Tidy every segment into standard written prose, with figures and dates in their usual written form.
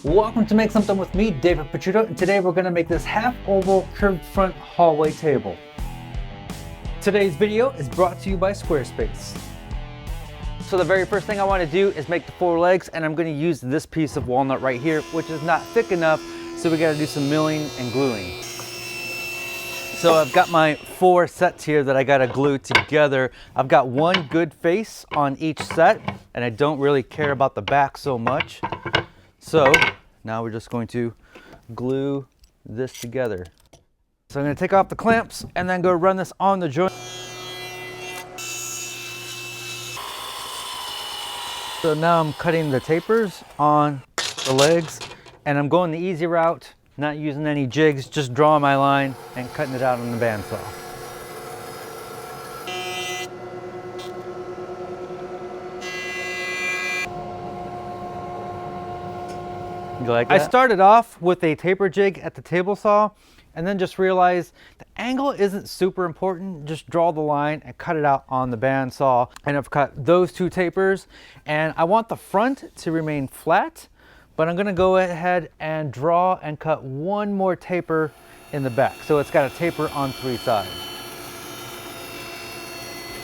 Welcome to Make Something with me, David Picciuto, and today we're going to make this half oval curved front hallway table. Today's video is brought to you by Squarespace. So the very first thing I want to do is make the four legs, and I'm going to use this piece of walnut right here, which is not thick enough, so we got to do some milling and gluing. So I've got my four sets here that I got to glue together. I've got one good face on each set, and I don't really care about the back so much. So now we're just going to glue this together. So I'm going to take off the clamps and then go run this on the joint. So now I'm cutting the tapers on the legs, and I'm going the easy route, not using any jigs, just drawing my line and cutting it out on the bandsaw. You like that? I started off with a taper jig at the table saw and then just realized the angle isn't super important. Just draw the line and cut it out on the bandsaw. And I've cut those two tapers, and I want the front to remain flat, but I'm gonna go ahead and draw and cut one more taper in the back. So it's got a taper on three sides.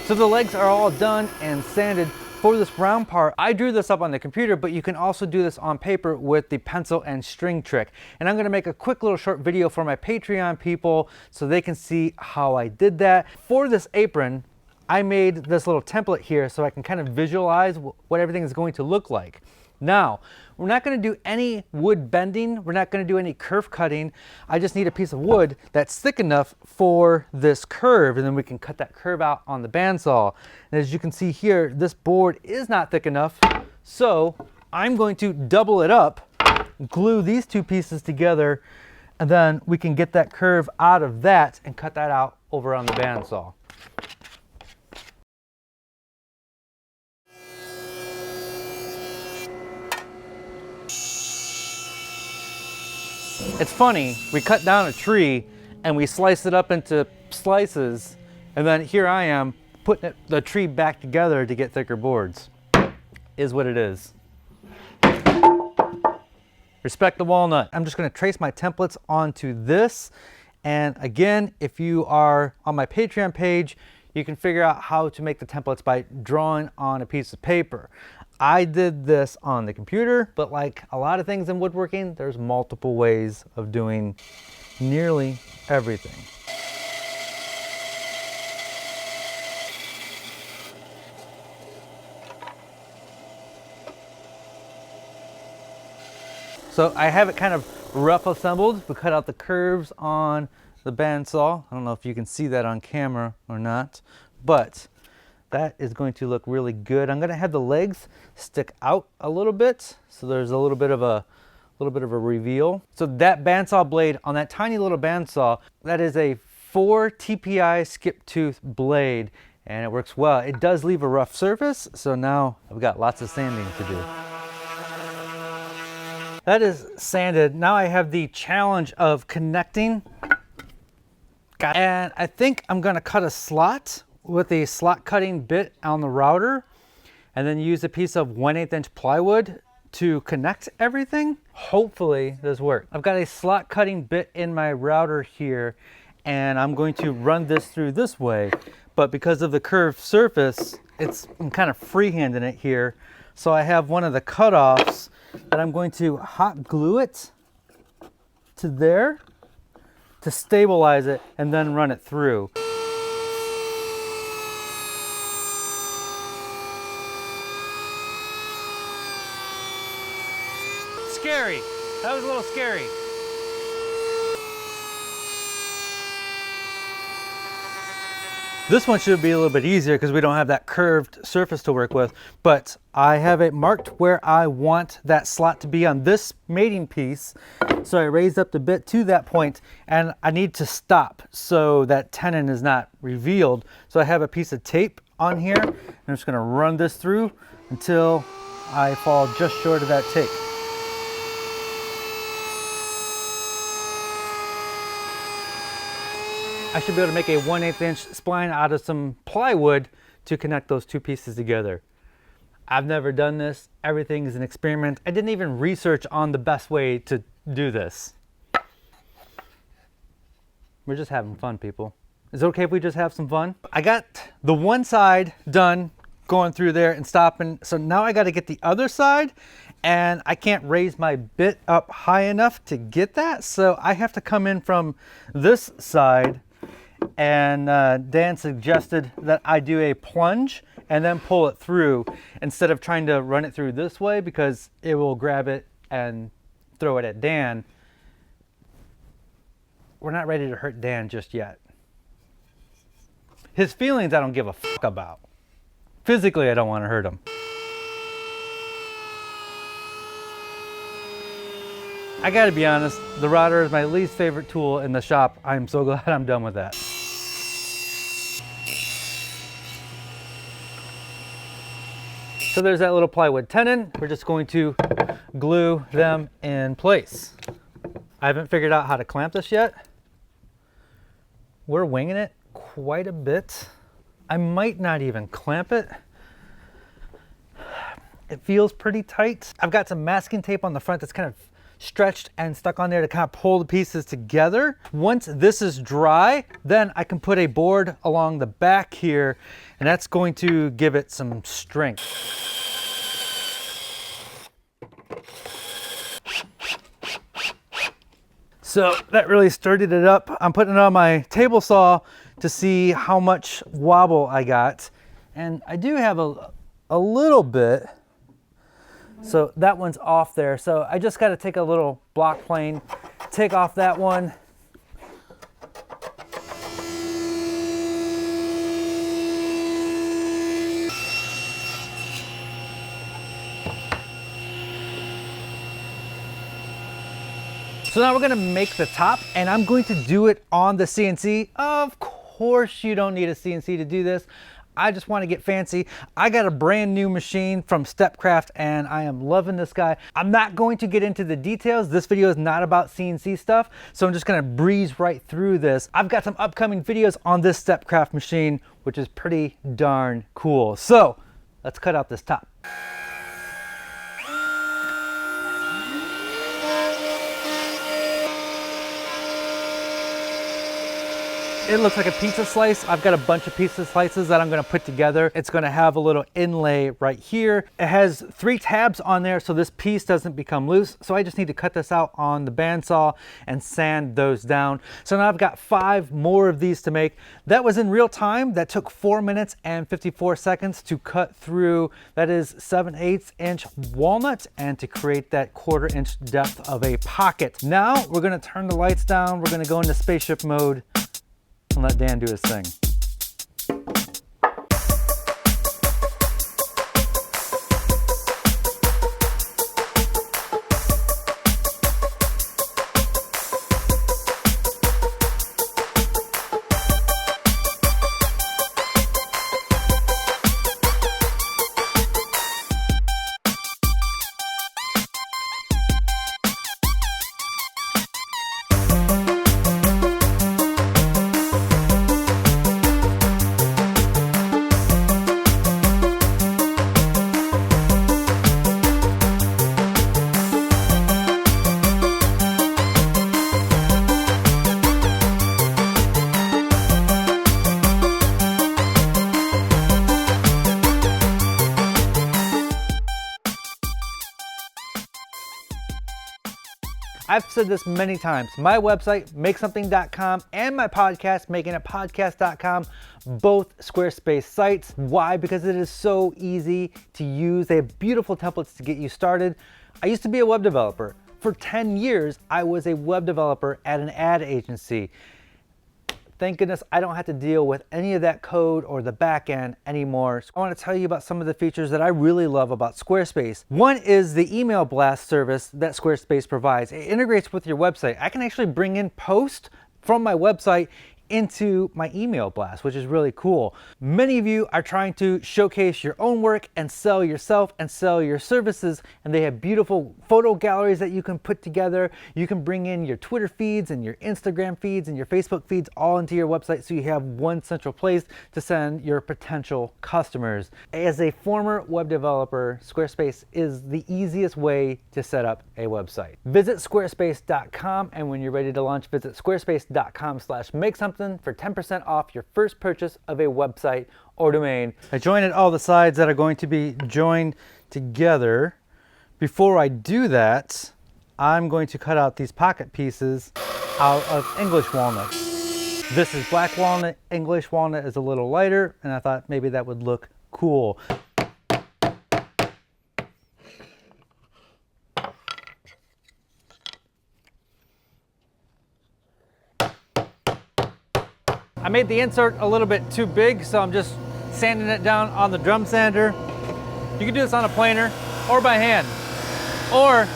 So the legs are all done and sanded. For this round part, I drew this up on the computer, but you can also do this on paper with the pencil and string trick. And I'm gonna make a quick little short video for my Patreon people so they can see how I did that. For this apron, I made this little template here so I can kind of visualize what everything is going to look like. Now, we're not going to do any wood bending. We're not going to do any curve cutting. I just need a piece of wood that's thick enough for this curve, and then we can cut that curve out on the bandsaw. And as you can see here, this board is not thick enough, so I'm going to double it up, glue these two pieces together, and then we can get that curve out of that and cut that out over on the bandsaw. It's funny, we cut down a tree and we sliced it up into slices, and then here I am putting the tree back together to get thicker boards. Is what it is. Respect the walnut. I'm just going to trace my templates onto this, and again, if you are on my Patreon page, you can figure out how to make the templates by drawing on a piece of paper. I did this on the computer, but like a lot of things in woodworking, there's multiple ways of doing nearly everything. So I have it kind of rough assembled. We cut out the curves on the bandsaw. I don't know if you can see that on camera or not, but that is going to look really good. I'm going to have the legs stick out a little bit, so there's a little bit of a reveal. So that bandsaw blade on that tiny little bandsaw, that is a 4 TPI skip tooth blade, and it works well. It does leave a rough surface, so now I've got lots of sanding to do. That is sanded. Now I have the challenge of connecting. And I think I'm going to cut a slot with a slot cutting bit on the router, and then use a piece of 1/8 inch plywood to connect everything. Hopefully this works. I've got a slot cutting bit in my router here, and I'm going to run this through this way, but because of the curved surface, I'm kind of freehanding it here. So I have one of the cutoffs that I'm going to hot glue it to there to stabilize it and then run it through. Scary. That was a little scary. This one should be a little bit easier because we don't have that curved surface to work with, but I have it marked where I want that slot to be on this mating piece. So I raised up the bit to that point, and I need to stop so that tenon is not revealed. So I have a piece of tape on here, and I'm just going to run this through until I fall just short of that tape. I should be able to make a 1/8 inch spline out of some plywood to connect those two pieces together. I've never done this. Everything is an experiment. I didn't even research on the best way to do this. We're just having fun, people. Is it okay if we just have some fun? I got the one side done, going through there and stopping. So now I got to get the other side, and I can't raise my bit up high enough to get that. So I have to come in from this side, and Dan suggested that I do a plunge and then pull it through instead of trying to run it through this way, because it will grab it and throw it at Dan. We're not ready to hurt Dan just yet. His feelings I don't give a fuck about. Physically, I don't want to hurt him. I gotta be honest, the router is my least favorite tool in the shop. I'm so glad I'm done with that. So there's that little plywood tenon. We're just going to glue them in place. I haven't figured out how to clamp this yet. We're winging it quite a bit. I might not even clamp it. It feels pretty tight. I've got some masking tape on the front that's kind of stretched and stuck on there to kind of pull the pieces together. Once this is dry, then I can put a board along the back here, and that's going to give it some strength. So that really sturdied it up. I'm putting it on my table saw to see how much wobble I got. And I do have a little bit. So that one's off there. So I just got to take a little block plane, take off that one. So now we're gonna make the top, and I'm going to do it on the CNC. Of course you don't need a CNC to do this. I just want to get fancy. I got a brand new machine from Kencraft, and I am loving this guy. I'm not going to get into the details. This video is not about CNC stuff, so I'm just gonna breeze right through this. I've got some upcoming videos on this Kencraft machine, which is pretty darn cool. So let's cut out this top. It looks like a pizza slice. I've got a bunch of pizza slices that I'm gonna put together. It's gonna have a little inlay right here. It has 3 tabs on there so this piece doesn't become loose. So I just need to cut this out on the bandsaw and sand those down. So now I've got 5 more of these to make. That was in real time. That took 4 minutes and 54 seconds to cut through. That is 7/8 inch walnut, and to create that 1/4 inch depth of a pocket. Now we're gonna turn the lights down. We're gonna go into spaceship mode and let Dan do his thing. I've said this many times. My website, makesomething.com, and my podcast, makingitpodcast.com, both Squarespace sites. Why? Because it is so easy to use. They have beautiful templates to get you started. I used to be a web developer. For 10 years, I was a web developer at an ad agency. Thank goodness I don't have to deal with any of that code or the back end anymore. So I want to tell you about some of the features that I really love about Squarespace. One is the email blast service that Squarespace provides. It integrates with your website. I can actually bring in posts from my website into my email blast, which is really cool. Many of you are trying to showcase your own work and sell yourself and sell your services, and they have beautiful photo galleries that you can put together. You can bring in your Twitter feeds and your Instagram feeds and your Facebook feeds all into your website, so you have one central place to send your potential customers. As a former web developer, Squarespace is the easiest way to set up a website. Visit squarespace.com, and when you're ready to launch, visit squarespace.com/makesomething for 10% off your first purchase of a website or domain. I joined all the sides that are going to be joined together. Before I do that, I'm going to cut out these pocket pieces out of English walnut. This is black walnut. English walnut is a little lighter, and I thought maybe that would look cool. I made the insert a little bit too big, so I'm just sanding it down on the drum sander. You can do this on a planer or by hand, or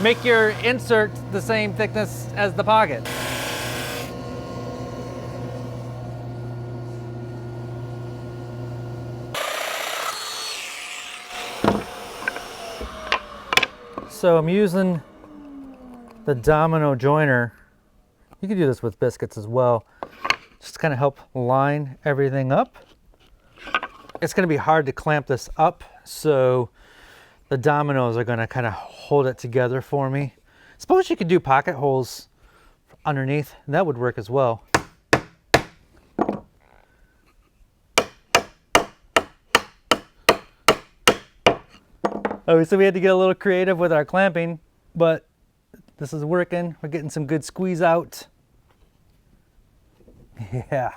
make your insert the same thickness as the pocket. So I'm using the domino joiner. You can do this with biscuits as well. Just kind of help line everything up. It's going to be hard to clamp this up, so the dominoes are going to kind of hold it together for me. Suppose you could do pocket holes underneath, and that would work as well. Oh, so we had to get a little creative with our clamping, but this is working. We're getting some good squeeze out. Yeah.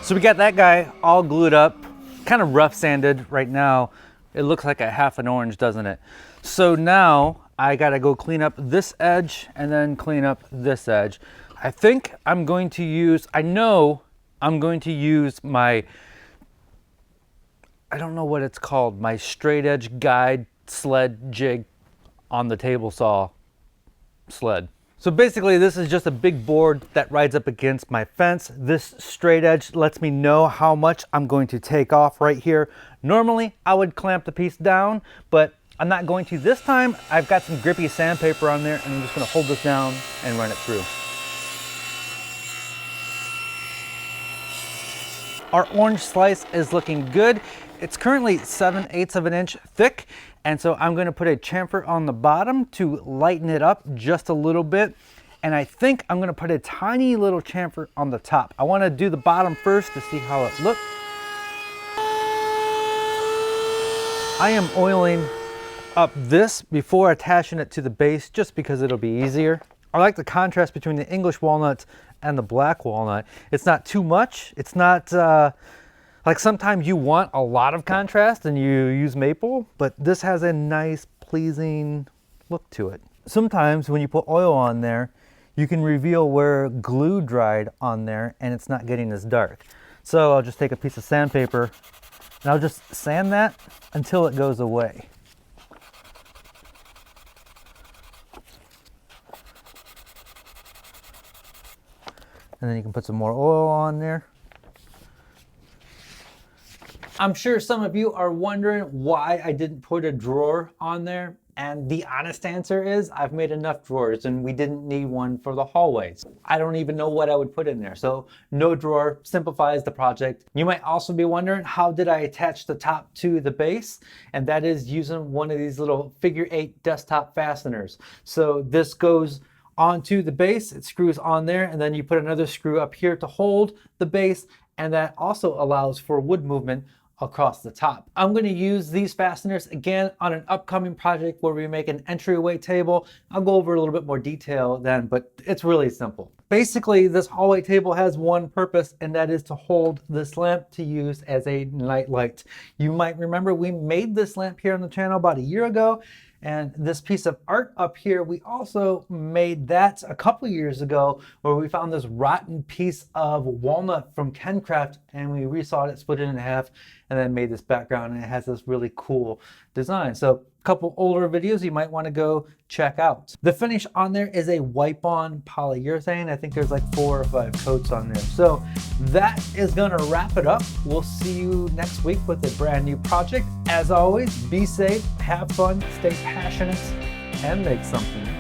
So we got that guy all glued up, kind of rough sanded right now. It looks like a half an orange, doesn't it? So now I gotta go clean up this edge and then clean up this edge. I think I'm going to use, I know I'm going to use my, I don't know what it's called, my straight edge guide sled jig on the table saw sled. So basically this is just a big board that rides up against my fence. This straight edge lets me know how much I'm going to take off right here. Normally I would clamp the piece down, but I'm not going to this time. I've got some grippy sandpaper on there, and I'm just going to hold this down and run it through. Our orange slice is looking good. It's currently 7/8 of an inch thick, and so I'm going to put a chamfer on the bottom to lighten it up just a little bit, and I think I'm going to put a tiny little chamfer on the top. I want to do the bottom first to see how it looks. I am oiling up this before attaching it to the base, just because it'll be easier. I like the contrast between the English walnut and the black walnut. It's not too much. It's not like sometimes you want a lot of contrast and you use maple, but this has a nice, pleasing look to it. Sometimes when you put oil on there, you can reveal where glue dried on there and it's not getting as dark. So I'll just take a piece of sandpaper and I'll just sand that until it goes away. And then you can put some more oil on there. I'm sure some of you are wondering why I didn't put a drawer on there. And the honest answer is I've made enough drawers and we didn't need one for the hallways. I don't even know what I would put in there. So no drawer simplifies the project. You might also be wondering, how did I attach the top to the base? And that is using one of these little figure-8 desktop fasteners. So this goes onto the base, it screws on there, and then you put another screw up here to hold the base, and that also allows for wood movement across the top. I'm going to use these fasteners again on an upcoming project where we make an entryway table. I'll go over a little bit more detail then, but it's really simple. Basically, this hallway table has one purpose, and that is to hold this lamp to use as a night light. You might remember we made this lamp here on the channel about a year ago, and this piece of art up here, we also made that a couple years ago, where we found this rotten piece of walnut from Kencraft and we resawed it, split it in half, and then made this background, and it has this really cool design. So couple older videos you might want to go check out. The finish on there is a wipe-on polyurethane. I think there's like 4 or 5 coats on there. So that is gonna wrap it up. We'll see you next week with a brand new project. As always, be safe, have fun, stay passionate, and make something.